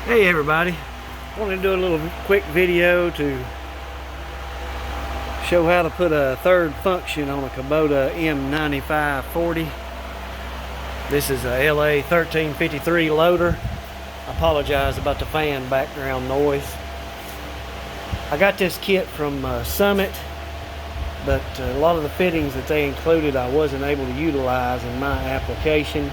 Hey everybody, I want to do a little quick video to show how to put a third function on a Kubota M9540. This is a LA 1353 loader. I apologize about the fan background noise. I got this kit from Summit, but a lot of the fittings that they included I wasn't able to utilize in my application.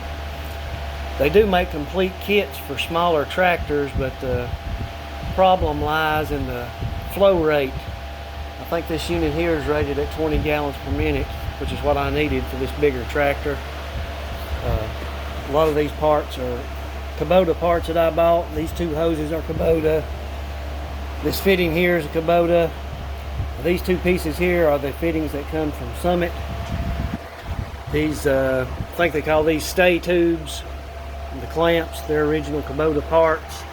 They do make complete kits for smaller tractors, but the problem lies in the flow rate. I think this unit here is rated at 20 gallons per minute, which is what I needed for this bigger tractor. A lot of these parts are Kubota parts that I bought. These two hoses are Kubota. This fitting here is a Kubota. These two pieces here are the fittings that come from Summit. These, I think they call these stay tubes. The clamps, they're original Kubota parts.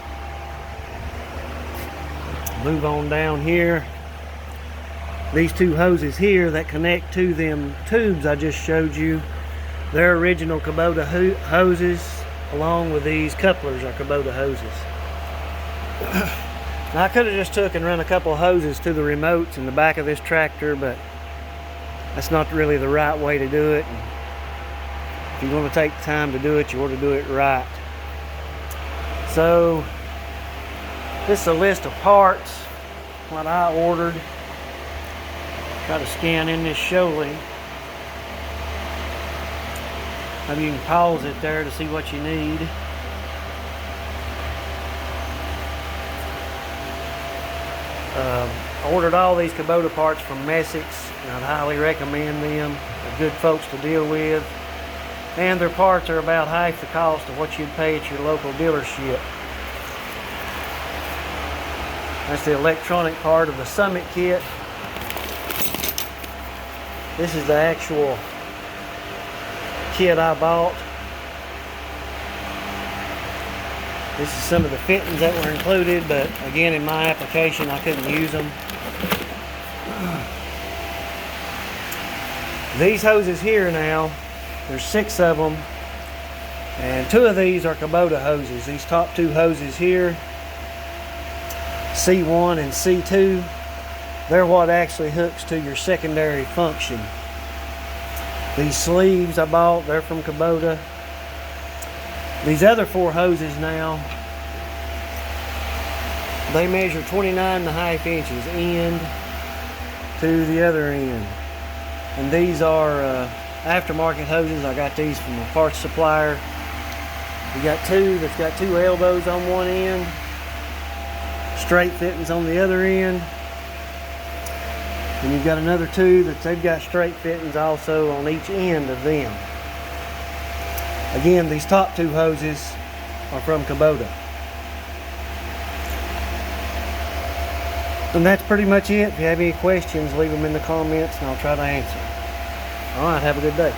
Move on down here. These two hoses here that connect to them tubes I just showed you, they're original Kubota hoses, along with these couplers are Kubota hoses. Now I could have just took and run a couple of hoses to the remotes in the back of this tractor, but that's not really the right way to do it. If you're going to take the time to do it, you ought to do it right. So, this is a list of parts, what I ordered. Try to scan in this show link. Maybe you can pause it there to see what you need. I ordered all these Kubota parts from Messick's, and I'd highly recommend them. They're good folks to deal with. And their parts are about half the cost of what you'd pay at your local dealership. That's the electronic part of the Summit kit. This is the actual kit I bought. This is some of the fittings that were included, but again, in my application I couldn't use them. These hoses here now, there's 6 of them, and 2 of these are Kubota hoses. These top 2 hoses here, C1 and C2, they're what actually hooks to your secondary function. These sleeves I bought, they're from Kubota. These other 4 hoses now, they measure 29.5 inches end to the other end. And these are aftermarket hoses. I got these from a parts supplier. You got 2 that's got 2 elbows on one end, straight fittings on the other end, and you've got another 2 that they've got straight fittings also on each end of them. Again, these top 2 hoses are from Kubota. And that's pretty much it. If you have any questions, leave them in the comments and I'll try to answer. All right, have a good day.